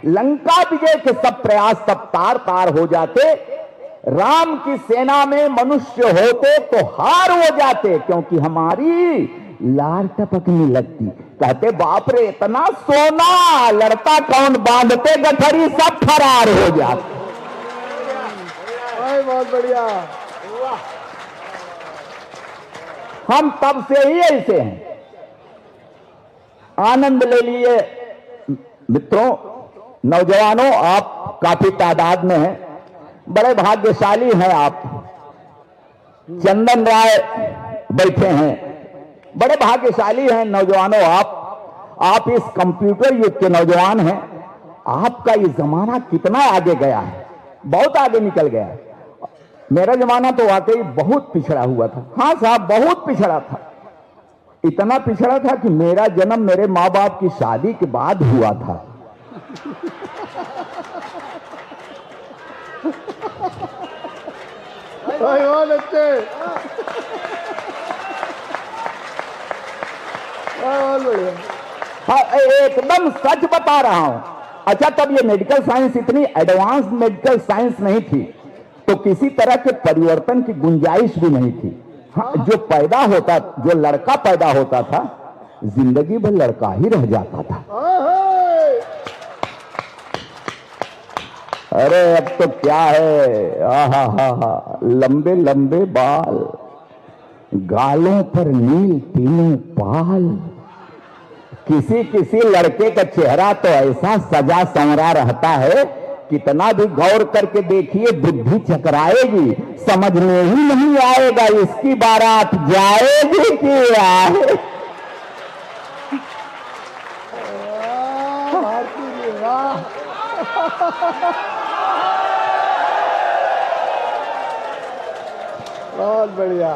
लंका विजय के सब प्रयास सब तार तार हो जाते। राम की सेना में मनुष्य होते तो हार हो जाते, क्योंकि हमारी लार टपकने लगती। कहते बाप रे इतना सोना, लड़ता कौन, बांधते गठरी सब फरार हो जाते। बहुत बढ़िया। हम तब से ही ऐसे हैं। आनंद ले लिए मित्रों, नौजवानों, आप काफी तादाद में हैं, बड़े भाग्यशाली हैं आप। चंदन राय बैठे हैं, बड़े भाग्यशाली हैं नौजवानों आप इस कंप्यूटर युग के नौजवान हैं। आपका ये जमाना कितना आगे गया है, बहुत आगे निकल गया है। मेरा जमाना तो वाकई बहुत पिछड़ा हुआ था। हाँ साहब, बहुत पिछड़ा था। इतना पिछड़ा था कि मेरा जन्म मेरे माँ बाप की शादी के बाद हुआ था। बहुत अच्छे, बहुत बढ़िया। हाँ, एकदम सच बता रहा हूं। अच्छा, तब ये मेडिकल साइंस इतनी एडवांस मेडिकल साइंस नहीं थी, तो किसी तरह के परिवर्तन की गुंजाइश भी नहीं थी। हाँ, जो पैदा होता, जो लड़का पैदा होता था, जिंदगी भर लड़का ही रह जाता था। अरे अब तो क्या है, आहा हा हा, लंबे लंबे बाल, गालों पर नील तीनों पाल। किसी किसी लड़के का चेहरा तो ऐसा सजा संवरा रहता है, कितना भी गौर करके देखिए बुद्धि चकराएगी, समझ में ही नहीं आएगा इसकी बारात जाएगी कि आए। बहुत बढ़िया।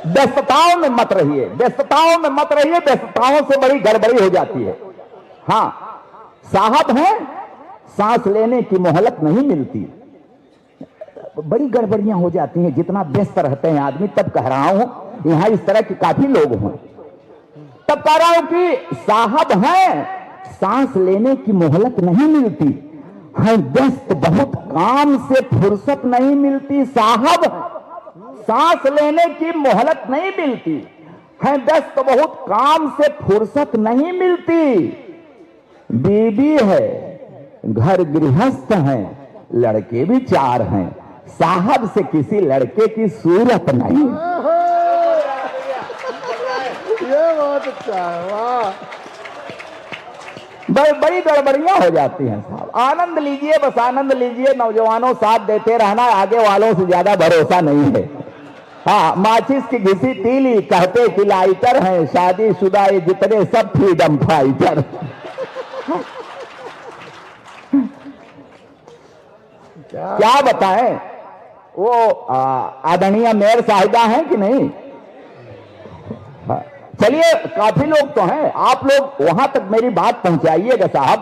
व्यस्तताओं में मत रहिए, व्यस्तताओं में मत रहिए, व्यस्तताओं से बड़ी गड़बड़ी हो जाती है। हाँ साहब हैं, सांस लेने की मोहलत नहीं मिलती, बड़ी गड़बड़ियां हो जाती हैं जितना व्यस्त रहते हैं आदमी। तब कह रहा हूं, यहां इस तरह के काफी लोग हैं, तब कह रहा हूं कि साहब हैं, सांस लेने की मोहलत नहीं मिलती है, व्यस्त बहुत, काम से फुर्सत नहीं मिलती। साहब, सांस लेने की मोहलत नहीं मिलती है, व्यस्त बहुत, काम से फुर्सत नहीं मिलती। बीबी है, घर गृहस्थ हैं, लड़के भी 4 हैं, साहब से किसी लड़के की सूरत नहीं। ये बहुत अच्छा है, वाह। बड़ी गड़बड़ियां हो जाती हैं साहब। आनंद लीजिए, बस आनंद लीजिए नौजवानों, साथ देते रहना, आगे वालों से ज्यादा भरोसा नहीं है। हाँ, माचिस की घिसी तीली, कहते कि लाइटर हैं, शादीशुदा ये जितने सब फ्रीडम फाइटर। क्या बताएं, वो आदरणीय मेयर साहिबा हैं कि नहीं? चलिए, काफी लोग तो हैं, आप लोग वहां तक मेरी बात पहुंचाइएगा साहब।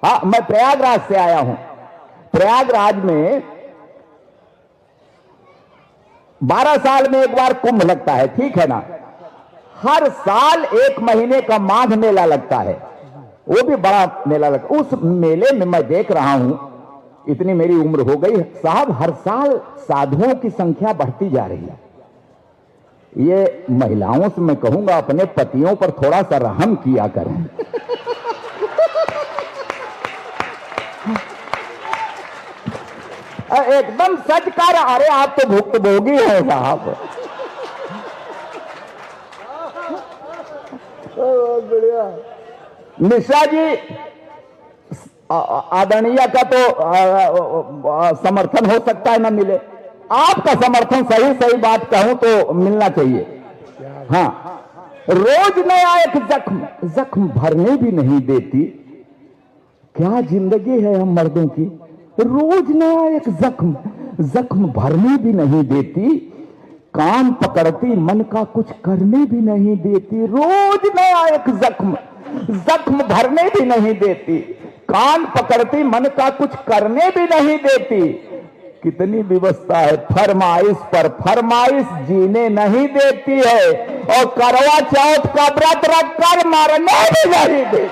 हाँ, मैं प्रयागराज से आया हूं। प्रयागराज में 12 साल में एक बार कुंभ लगता है, ठीक है ना? हर साल 1 महीने का माघ मेला लगता है, वो भी बड़ा मेला लगता है। उस मेले में मैं देख रहा हूं, इतनी मेरी उम्र हो गई साहब, हर साल साधुओं की संख्या बढ़ती जा रही है। ये महिलाओं से मैं कहूंगा, अपने पतियों पर थोड़ा सा रहम किया करें। एकदम सच कर, अरे आप तो भुक्तभोगी हैं साहब। बहुत बढ़िया। मिश्रा जी, आदरणीय का तो समर्थन हो सकता है ना मिले, आपका समर्थन सही सही बात कहूं तो मिलना चाहिए। हाँ, रोज नया एक जख्म भरने भी नहीं देती। क्या जिंदगी है हम मर्दों की, रोज नया एक जख्म भरने भी नहीं देती, कान पकड़ती मन का कुछ करने भी नहीं देती। रोज नया एक जख्म भरने भी नहीं देती, कान पकड़ती मन का कुछ करने भी नहीं देती। कितनी व्यवस्था है, फरमाइश पर फरमाइश जीने नहीं देती है, और करवा चौथ का व्रत रख कर मरने भी नहीं देती।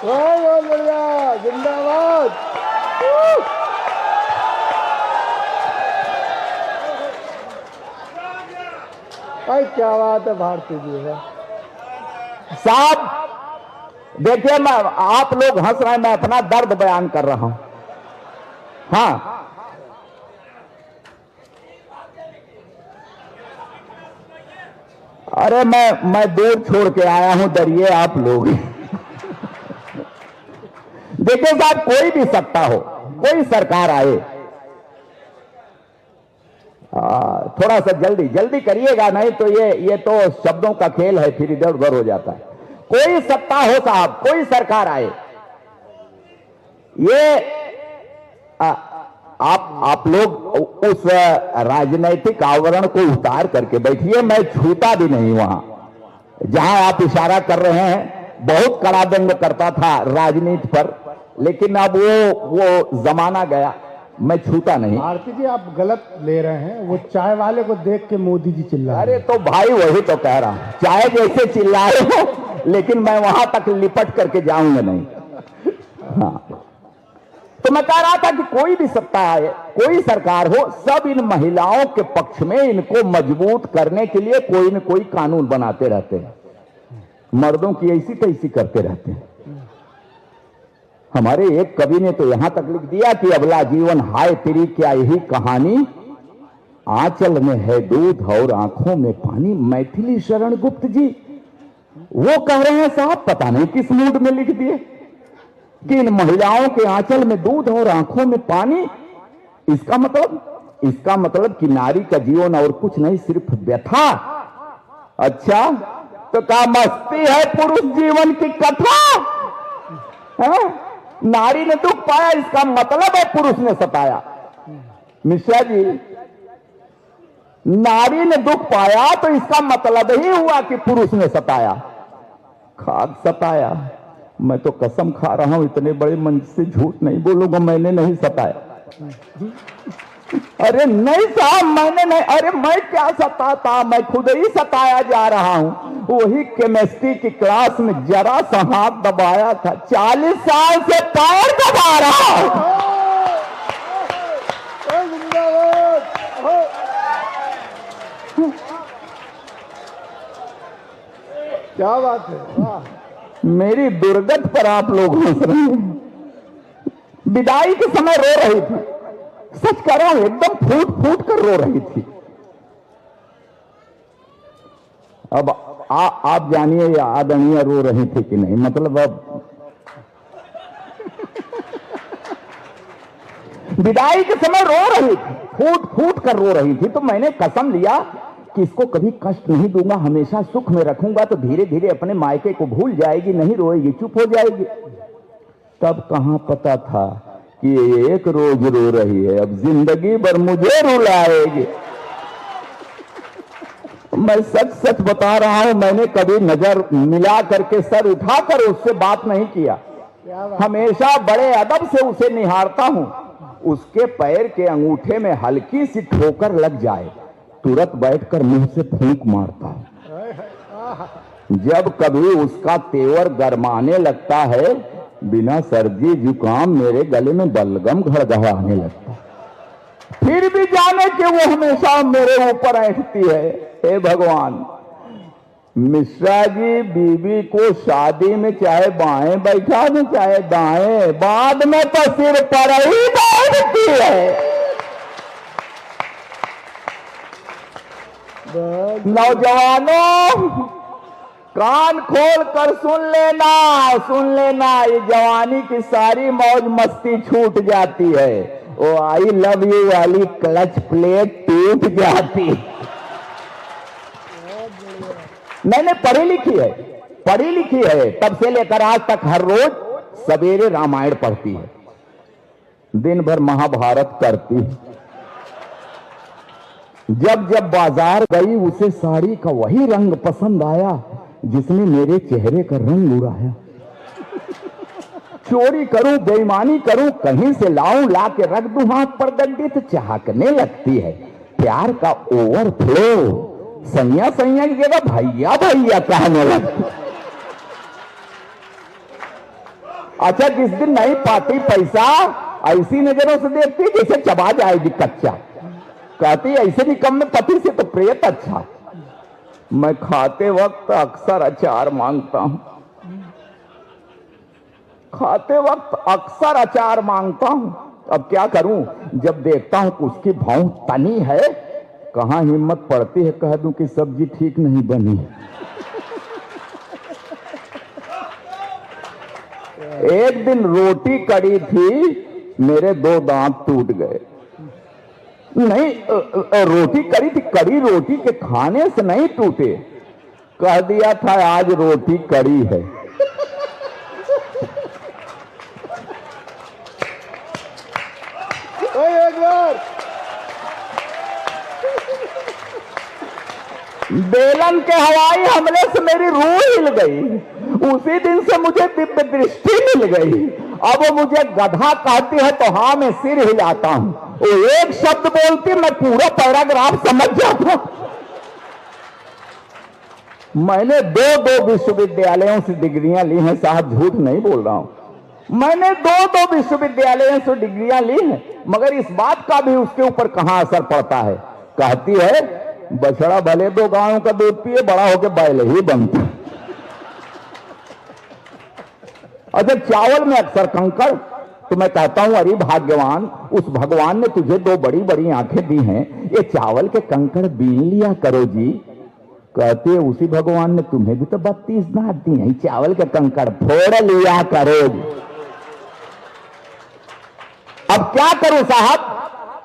बहुत बढ़िया, जिंदाबाद। भाई क्या बात है भारती जी है। साहब देखिए, मैं, आप लोग हंस रहे हैं, मैं अपना दर्द बयान कर रहा हूं। हाँ, अरे मैं दूर छोड़ के आया हूं, डरिए आप लोग। देखिए साहब, कोई भी सत्ता हो, कोई सरकार आए, थोड़ा सा जल्दी जल्दी करिएगा, नहीं तो ये तो शब्दों का खेल है, फिर इधर उधर हो जाता है। कोई सत्ता हो साहब, कोई सरकार आए, ये आप लोग उस राजनैतिक आवरण को उतार करके बैठिए। मैं छूता भी नहीं वहां जहां आप इशारा कर रहे हैं। बहुत कड़ा व्यंग करता था राजनीति पर, लेकिन अब वो जमाना गया, मैं छूता नहीं। भारती जी आप गलत ले रहे हैं, वो चाय वाले को देख के मोदी जी चिल्ला रहे अरे तो भाई वही तो कह रहा हूं, चाहे जैसे चिल्लाए हो, लेकिन मैं वहां तक लिपट करके जाऊंगा नहीं। हाँ, तो मैं कह रहा था कि कोई भी सत्ता आए, कोई सरकार हो, सब इन महिलाओं के पक्ष में, इनको मजबूत करने के लिए कोई न कोई कानून बनाते रहते हैं। मर्दों की ऐसी तैसी करते रहते हैं। हमारे एक कवि ने तो यहां तक लिख दिया कि अबला जीवन हाय तेरी क्या यही कहानी, आंचल में है दूध और आंखों में पानी। मैथिली शरण गुप्त जी वो कह रहे हैं साहब, पता नहीं किस मूड में लिख दिए कि इन महिलाओं के आंचल में दूध और आंखों में पानी। इसका मतलब कि नारी का जीवन और कुछ नहीं, सिर्फ व्यथा। अच्छा, तो क्या मस्ती है पुरुष जीवन की कथा है? नारी ने दुख पाया, इसका मतलब है पुरुष ने सताया। मिश्रा जी, नारी ने दुख पाया तो इसका मतलब ही हुआ कि पुरुष ने सताया। खाक सताया, मैं तो कसम खा रहा हूं, इतने बड़े मंच से झूठ नहीं बोलूंगा, मैंने नहीं सताया। अरे नहीं साहब, मैंने नहीं, अरे मैं क्या सताता, मैं खुद ही सताया जा रहा हूं। वही केमिस्ट्री की क्लास में जरा सा हाथ दबाया था, 40 साल से पैर दबा रहा हूं। क्या बात है, वाह। मेरी दुर्गत पर आप लोग हंस रहे हैं। विदाई के समय रो रही थी, सच कह रहा हूं, एकदम फूट फूट कर रो रही थी। अब आप जानिए या आदरणीय रो रही थी कि नहीं, मतलब अब विदाई के समय रो रही थी, फूट फूट कर रो रही थी। तो मैंने कसम लिया कि इसको कभी कष्ट नहीं दूंगा, हमेशा सुख में रखूंगा, तो धीरे धीरे अपने मायके को भूल जाएगी, नहीं रोएगी, चुप हो जाएगी। तब कहां पता था कि एक रोज रो रही है, अब जिंदगी भर मुझे रुलाएगी। मैं सच सच बता रहा हूं, मैंने कभी नजर मिला करके सर उठाकर उससे बात नहीं किया। हमेशा बड़े अदब से उसे निहारता हूं। उसके पैर के अंगूठे में हल्की सी ठोकर लग जाए, तुरंत बैठकर मुंह से फूंक मारता हूं। जब कभी उसका तेवर गरमाने लगता है, बिना सर्दी जुकाम मेरे गले में बलगम घड़घड़ाने लगता। फिर भी जाने कि वो हमेशा मेरे ऊपर ऐंठती है। हे भगवान, मिश्रा जी बीवी को शादी में चाहे बाएं बैठा दे चाहे दाएं, बाद में तो सिर पर ही बैठती है। नौजवानों, कान खोल कर सुन लेना, ये जवानी की सारी मौज मस्ती छूट जाती है। वो आई लव यू वाली क्लच प्लेट टूट जाती। मैंने पढ़ी लिखी है, तब से लेकर आज तक हर रोज सवेरे रामायण पढ़ती है, दिन भर महाभारत करती है। जब जब बाजार गई उसे साड़ी का वही रंग पसंद आया जिसने मेरे चेहरे का रंग उड़ाया। चोरी करूं, बेईमानी करूं, कहीं से लाऊं, ला के रख दूं हाथ पर डंडी, तो चाहकने लगती है। प्यार का ओवरफ्लो, सैया सैया की जगह भैया भैया कहने लगती। अच्छा, जिस दिन नहीं पाती पैसा ऐसी नजरों से देखती जैसे चबा जाएगी कच्चा। कहती ऐसे निकम्मे पति से तो प्रेत अच्छा। मैं खाते वक्त अक्सर अचार मांगता हूं, खाते वक्त अक्सर अचार मांगता हूं। अब क्या करूं, जब देखता हूं कि उसकी भाव तनी है, कहां हिम्मत पड़ती है कह दूं कि सब्जी ठीक नहीं बनी। एक दिन रोटी कड़ी थी, मेरे 2 दांत टूट गए। नहीं, रोटी कड़ी थी, कड़ी रोटी के खाने से नहीं टूटे। कह दिया था आज रोटी कड़ी है। बेलन के हवाई हमले से मेरी रूह हिल गई। उसी दिन से मुझे दिव्य दृष्टि मिल गई। अब वो मुझे गधा कहती है तो हाँ मैं सिर हिलाता हूं। वो एक शब्द बोलती मैं पूरा पैराग्राफ समझ जाता हूं। मैंने 2 विश्वविद्यालयों से डिग्रियां ली हैं साहब, झूठ नहीं बोल रहा हूं। मैंने 2 विश्वविद्यालयों से डिग्रियां ली हैं, मगर इस बात का भी उसके ऊपर कहां असर पड़ता है। कहती है बछड़ा भले 2 गायों का दूध पिए, बड़ा होकर बैल ही बनता। अच्छा, चावल में अक्सर कंकड़, तो मैं कहता हूं अरे भाग्यवान, उस भगवान ने तुझे 2 बड़ी बड़ी आंखें दी हैं, ये चावल के कंकड़ बीन लिया करो जी। कहते उसी भगवान ने तुम्हें भी तो 32 दांत दी हैं, चावल के कंकड़ फोड़ लिया करो जी। अब क्या करूं साहब,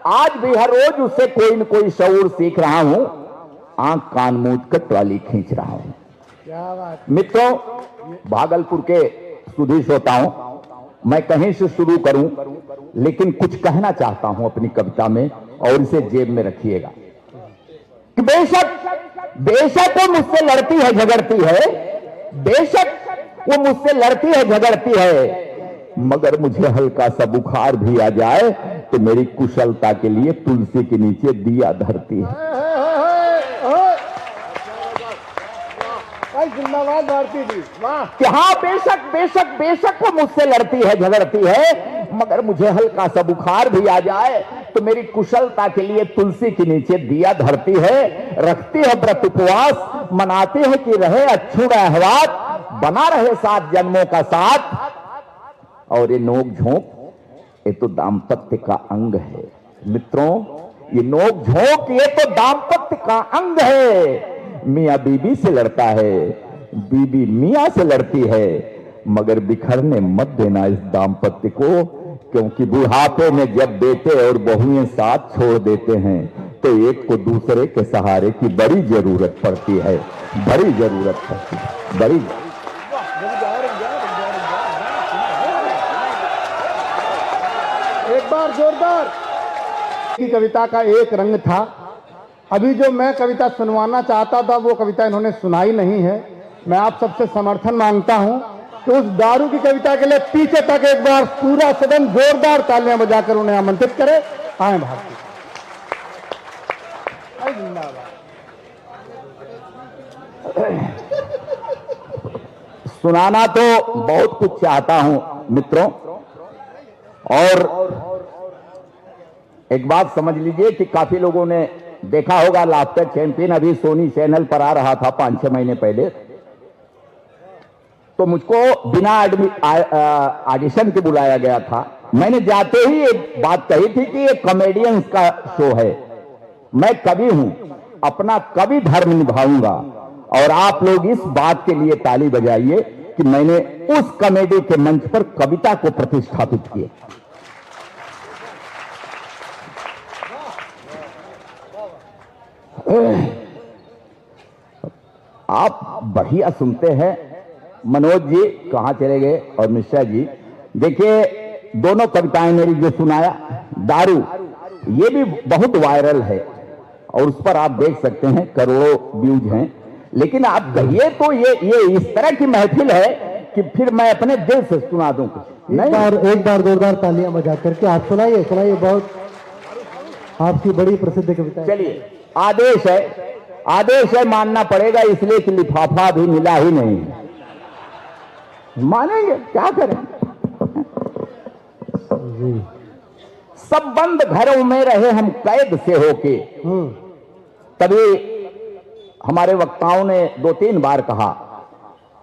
आज भी हर रोज उससे कोई न कोई शऊर सीख रहा हूं, आंख कान मूंद कर ट्रॉली खींच रहा हूं। क्या बात। मित्रों, भागलपुर के सुधी श्रोताओं, मैं कहीं से शुरू करूं, लेकिन कुछ कहना चाहता हूं अपनी कविता में, और इसे जेब में रखिएगा कि बेशक वो मुझसे लड़ती है झगड़ती है, बेशक वो मुझसे लड़ती है झगड़ती है, मगर मुझे हल्का सा बुखार भी आ जाए तो मेरी कुशलता के लिए तुलसी के नीचे दिया धरती है। जिंदाबाद भारती जी, वाह। कि हाँ, बेशक बेशक बेशक वो मुझसे लड़ती है झगड़ती है, मगर मुझे हल्का सा बुखार भी आ जाए तो मेरी कुशलता के लिए तुलसी के नीचे दिया धरती है। रखती है व्रत उपवास, मनाती है कि रहे अछूत अहवात, बना रहे 7 जन्मों का साथ। और ये नोक झोंक ये तो दाम्पत्य का अंग है मित्रों, ये नोक झोंक ये तो दाम्पत्य का अंग है। मियां बीबी से लड़ता है, बीबी मियां से लड़ती है, मगर बिखरने मत देना इस दाम्पत्य को, क्योंकि बुढ़ापे में जब बेटे और बहुएं साथ छोड़ देते हैं तो एक को दूसरे के सहारे की बड़ी जरूरत पड़ती है, बड़ी जरूरत पड़ती है, बड़ी। एक बार जोरदार। की कविता का एक रंग था, अभी जो मैं कविता सुनवाना चाहता था वो कविता इन्होंने सुनाई नहीं है। मैं आप सबसे समर्थन मांगता हूं कि उस दारू की कविता के लिए पीछे तक एक बार पूरा सदन जोरदार तालियां बजाकर उन्हें आमंत्रित करे। आए भारती, सुनाना तो बहुत कुछ चाहता हूं मित्रों, और एक बात समझ लीजिए कि काफी लोगों ने देखा होगा लाफ्टर चैंपियन अभी सोनी चैनल पर आ रहा था 5-6 महीने पहले, तो मुझको बिना ऑडिशन के बुलाया गया था। मैंने जाते ही एक बात कही थी कि ये कॉमेडियंस का शो है, मैं कवि हूं, अपना कवि धर्म निभाऊंगा, और आप लोग इस बात के लिए ताली बजाइए कि मैंने उस कॉमेडी के मंच पर कविता को प्रतिष्ठापित किया। आप बढ़िया सुनते हैं। मनोज जी कहां चले गए, और मिश्रा जी, देखिए दोनों कविताएं मेरी जो सुनाया, दारू, ये भी बहुत वायरल है और उस पर आप देख सकते हैं करोड़ों व्यूज हैं। लेकिन आप कहिए तो ये इस तरह की महफिल है कि फिर मैं अपने दिल से सुना दूं कुछ नहीं। एक बार जोरदार तालियां बजा करके आप सुनाइए, बहुत आपकी बड़ी प्रसिद्ध कविता है। चलिए, आदेश है मानना पड़ेगा, इसलिए कि लिफाफा भी मिला ही नहीं। मानेंगे, क्या करें। जी। सब बंद घरों में रहे हम कैद से होके। तभी हमारे वक्ताओं ने 2-3 बार कहा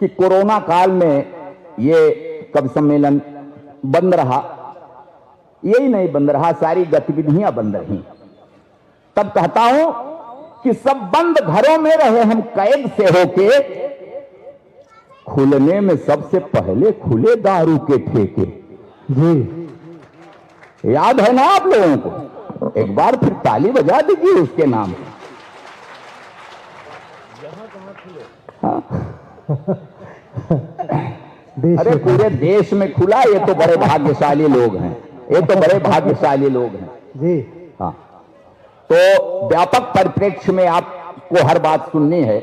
कि कोरोना काल में ये कवि सम्मेलन बंद रहा, यही नहीं बंद रहा, सारी गतिविधियां बंद रही। तब कहता हूं कि सब बंद घरों में रहे हम कैद से होके, खुलने में सबसे पहले खुले दारू के ठेके। जी। याद है ना आप लोगों को? एक बार फिर ताली बजा दीजिए उसके नाम। हाँ। अरे पूरे देश में खुला, ये तो बड़े भाग्यशाली लोग हैं, ये तो बड़े भाग्यशाली लोग हैं जी। हाँ। तो व्यापक परिप्रेक्ष्य में आपको हर बात सुननी है,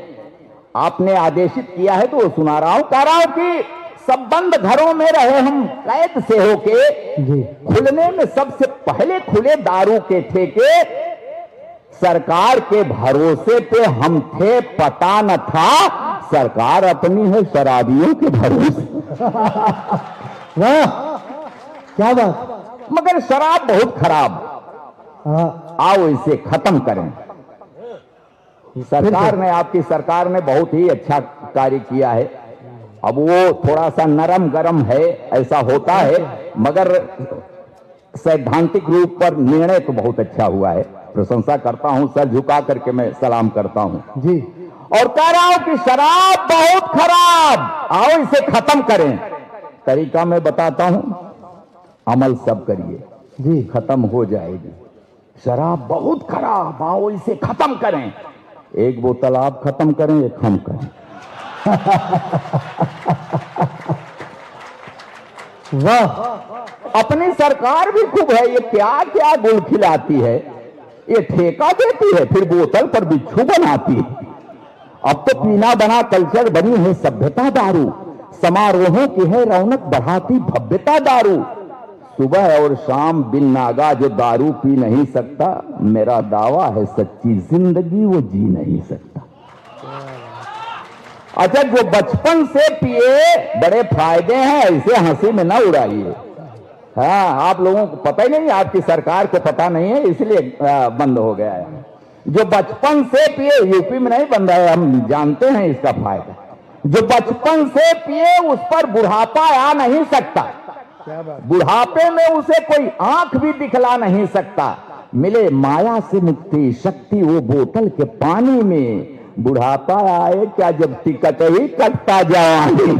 आपने आदेशित किया है तो सुना रहा हूं। कह रहा हूं कि सब बंद घरों में रहे हम कैद से होके, जी। खुलने में सबसे पहले खुले दारू के ठेके। सरकार के भरोसे पे हम थे, पता न था सरकार अपनी है शराबियों के भरोसे। वाह, क्या बात। मगर शराब बहुत खराब, आओ इसे खत्म करें। सरकार ने, आपकी सरकार ने बहुत ही अच्छा कार्य किया है। अब वो थोड़ा सा नरम गरम है, ऐसा होता है, मगर सैद्धांतिक रूप पर निर्णय तो बहुत अच्छा हुआ है। प्रशंसा करता हूं, सर झुका करके मैं सलाम करता हूं जी। और कह रहा हूं कि शराब बहुत खराब, आओ इसे खत्म करें। तरीका मैं बताता हूं, अमल सब करिए जी, खत्म हो जाएगी। शराब बहुत खराब, आओ इसे खत्म करें। एक बोतल आप खत्म करें, एक हम करें। वाह। अपनी सरकार भी खूब है, ये क्या क्या गुल खिलाती है, ये ठेका देती है, फिर बोतल पर बिच्छू बनाती है। अब तो पीना बना कल्चर बनी है सभ्यता दारू, समारोहों की है रौनक बढ़ाती भव्यता दारू। सुबह और शाम बिन नागा जो दारू पी नहीं सकता, मेरा दावा है सच्ची जिंदगी वो जी नहीं सकता। अच्छा, जो बचपन से पिए बड़े फायदे हैं, ऐसे हंसी में ना उड़ाइए। हाँ, आप लोगों को पता ही नहीं, आपकी सरकार को पता नहीं है, इसलिए बंद हो गया है। जो बचपन से पिए, यूपी में नहीं बंद है, हम जानते हैं इसका फायदा। जो बचपन से पिए उस पर बुढ़ापा आ नहीं सकता, बुढ़ापे में उसे कोई आंख भी दिखला नहीं सकता। मिले माया से मुक्ति शक्ति वो बोतल के पानी में, बुढ़ापा आए क्या जब टिकट ही कटता जवानी।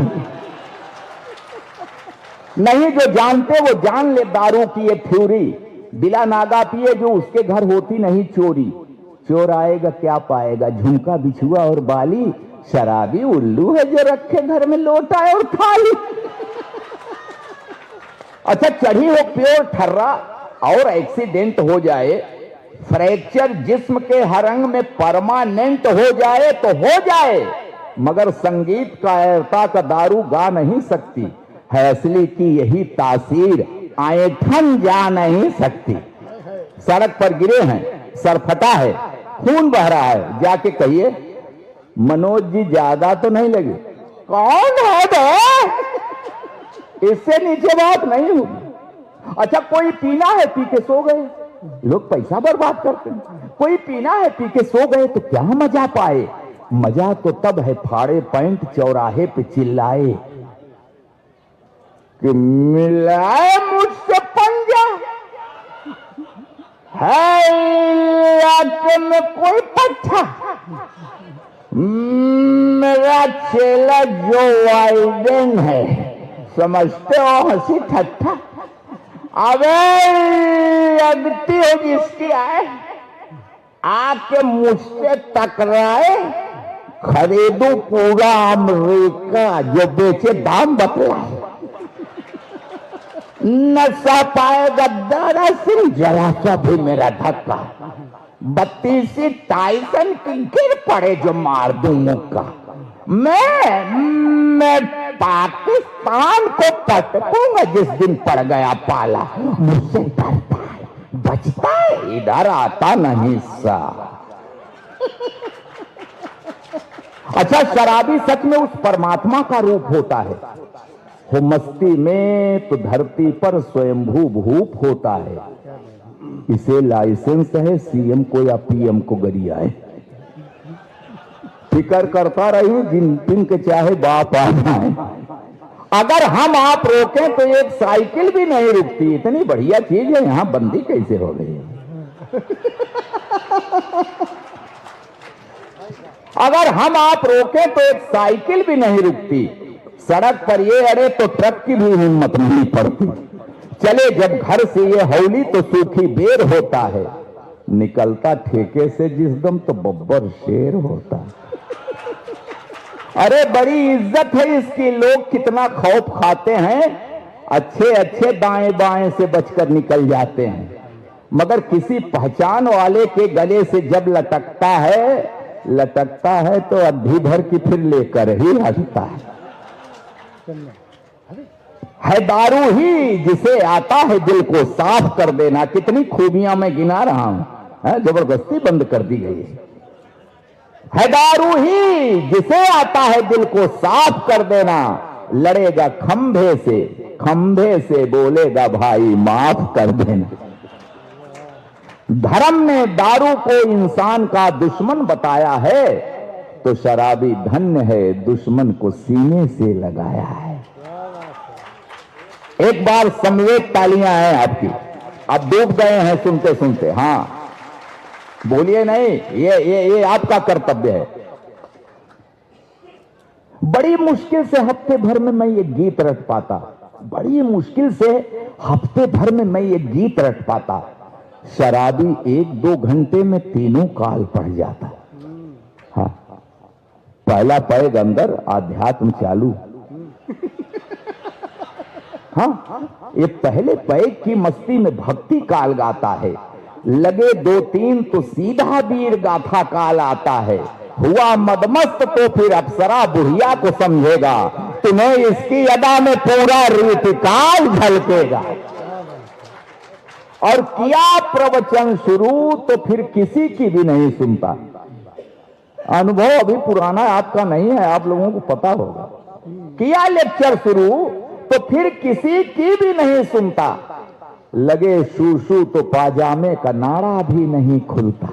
नहीं, जो जानते वो जान ले दारू की ये थ्योरी, बिला नागा पिए जो उसके घर होती नहीं चोरी। चोर आएगा क्या पाएगा, झुमका बिछुआ और बाली, शराबी उल्लू है जो रखे घर में लोटा और थाली। अच्छा, चढ़ी हो प्योर ठर्रा और एक्सीडेंट हो जाए, फ्रैक्चर जिस्म के हर अंग में परमानेंट हो जाए तो हो जाए, मगर संगीत कायरता का दारू गा नहीं सकती है। असली की यही तासीर आएठन जा नहीं सकती। सड़क पर गिरे हैं, सर फटा है, खून बह रहा है, जाके कहिए मनोज जी ज्यादा तो नहीं लगे। कौन है बे? इससे नीचे बात नहीं होगी। अच्छा, कोई पीना है पी के सो गए, लोग पैसा बर्बाद करते हैं। कोई पीना है पी के सो गए तो क्या मजा पाए, मजा तो तब है फाड़े पैंट चौराहे पे चिल्लाए कि मिलाए मुझसे पंजा है इलाके में कोई पट्टा, मेरा चेला जो वाइडेन है, समझते हो हंसी ठट्ठा। अबे लगती हो जिसकी आए, आके मुझसे टकराए, खरीदू पूरा अमेरिका जो बेचे दाम बतलाए। न सा पाएगा दरअसल जरा सा भी मेरा धक्का, 32 टाइसन की गिर पड़े जो मार दूं मुक्का। मैं पाकिस्तान को पटकूंगा जिस दिन पड़ गया पाला। मुझसे डरता है, बचता है, इधर आता नहीं सा। अच्छा, शराबी सच में उस परमात्मा का रूप होता है। हो मस्ती में तो धरती पर स्वयंभू भूप होता है। इसे लाइसेंस है सीएम को या पीएम को गरिया है। फिक्र करता रही जिन के चाहे बाप आ जाए। अगर हम आप रोकें तो एक साइकिल भी नहीं रुकती। इतनी बढ़िया चीज है, यहां बंदी कैसे हो गई? अगर हम आप रोकें तो एक साइकिल भी नहीं रुकती। सड़क पर ये अड़े तो ट्रक की भी हिम्मत नहीं पड़ती। चले जब घर से ये हौली तो सूखी बेर होता है। निकलता ठेके से जिस दम तो बब्बर शेर होता है। अरे बड़ी इज्जत है इसकी, लोग कितना खौफ खाते हैं। अच्छे अच्छे दाएं बाएं से बचकर निकल जाते हैं, मगर किसी पहचान वाले के गले से जब लटकता है तो अद्धी भर की फिर लेकर ही हटता है दारू ही जिसे आता है दिल को साफ कर देना। कितनी खूबियां मैं गिना रहा हूं, जबरदस्ती बंद कर दी गई है दारू ही जिसे आता है दिल को साफ कर देना। लड़ेगा खंभे से बोलेगा भाई माफ कर देना। धर्म ने दारू को इंसान का दुश्मन बताया है, तो शराबी धन्य है दुश्मन को सीने से लगाया है। एक बार समवेत तालियां हैं आपकी, आप डूब गए हैं सुनते सुनते। हाँ बोलिए नहीं, ये आपका कर्तव्य है। बड़ी मुश्किल से हफ्ते भर में मैं ये गीत रट पाता, बड़ी मुश्किल से हफ्ते भर में मैं ये गीत रट पाता। शराबी 1-2 घंटे में तीनों काल पढ़ जाता। हाँ, पहला पैग अंदर, आध्यात्म चालू। हाँ, ये पहले पैग की मस्ती में भक्ति काल गाता है। लगे 2-3 तो सीधा वीर गाथा काल आता है। हुआ मदमस्त तो फिर अप्सरा बुढ़िया को समझेगा। तुम्हें इसकी अदा में पूरा रीत काल झलकेगा। और किया प्रवचन शुरू तो फिर किसी की भी नहीं सुनता। अनुभव अभी पुराना आपका नहीं है, आप लोगों को पता होगा। किया लेक्चर शुरू तो फिर किसी की भी नहीं सुनता। लगे शू तो पाजामे का नारा भी नहीं खुलता।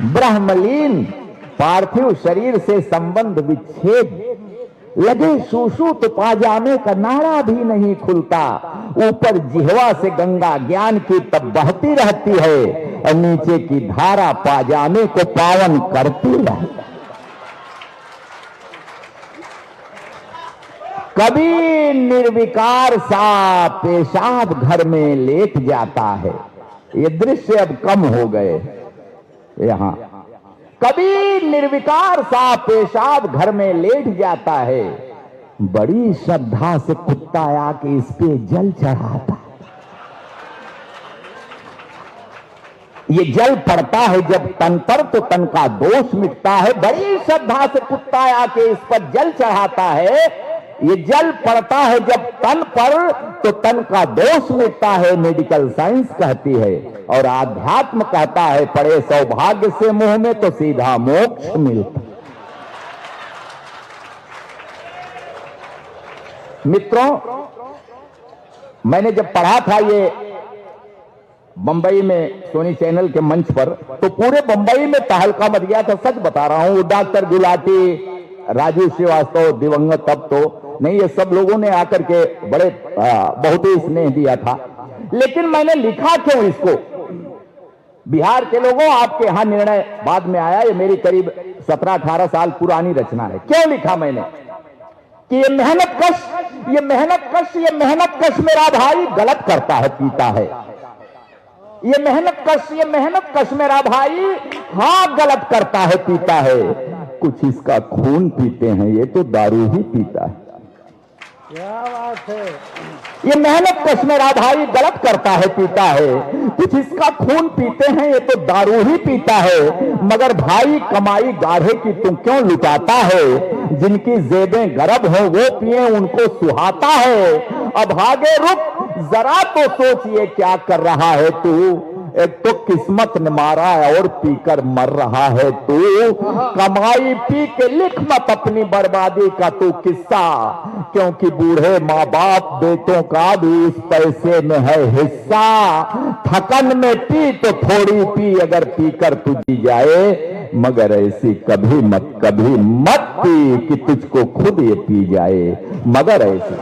ब्रह्मलीन पार्थिव शरीर से संबंध विच्छेद। लगे शू तो पाजामे का नारा भी नहीं खुलता। ऊपर जिह्वा से गंगा ज्ञान की तब बहती रहती है, और नीचे की धारा पाजामे को पावन करती रहती। कभी निर्विकार सा पेशाब घर में लेट जाता है। ये दृश्य अब कम हो गए यहां। कभी निर्विकार सा पेशाब घर में लेट जाता है। बड़ी श्रद्धा से कुत्ता आके इस पे जल चढ़ाता। ये जल पड़ता है जब तन पर तो तन का दोष मिटता है। बड़ी श्रद्धा से कुत्ता आके इस पर जल चढ़ाता है। ये जल पड़ता है जब तन पर तो तन का दोष मिटता है, मेडिकल साइंस कहती है। और आध्यात्म कहता है पड़े सौभाग्य से मुंह में तो सीधा मोक्ष मिलता। मित्रों, मैंने जब पढ़ा था ये बंबई में सोनी चैनल के मंच पर, तो पूरे बंबई में तहलका मच गया था। सच बता रहा हूं, डॉक्टर गुलाटी, राजू श्रीवास्तव दिवंगत अब तो नहीं, ये सब लोगों ने आकर के बड़े बहुत ही स्नेह दिया था। लेकिन मैंने लिखा क्यों इसको? बिहार के लोगों, आपके यहां निर्णय बाद में आया। ये मेरी करीब 17-18 साल पुरानी रचना है। क्यों लिखा मैंने कि ये मेहनत कश मेरा भाई गलत करता है, पीता है। ये मेहनत कश मेरा भाई हाँ गलत करता है, पीता है। कुछ इसका खून पीते हैं, ये तो दारू ही पीता है। क्या बात है। ये मेहनत कश मेरा भाई गलत करता है, पीता है। कुछ इसका खून पीते हैं, ये तो दारू ही पीता है। मगर भाई कमाई गाढ़े की तू क्यों लुटाता है? जिनकी जेबें गरब हो वो पिए उनको सुहाता है। अब आगे रुक जरा तो सोचिए क्या कर रहा है तू। एक तो किस्मत ने मारा है और पीकर मर रहा है तू। कमाई पी के लिख मत अपनी बर्बादी का तू किस्सा, क्योंकि बूढ़े माँ बाप बेटों का भी इस पैसे में है हिस्सा। थकन में पी तो थोड़ी पी, अगर पीकर तू जी जाए, मगर ऐसी कभी मत पी कि तुझको खुद ये पी जाए, मगर ऐसी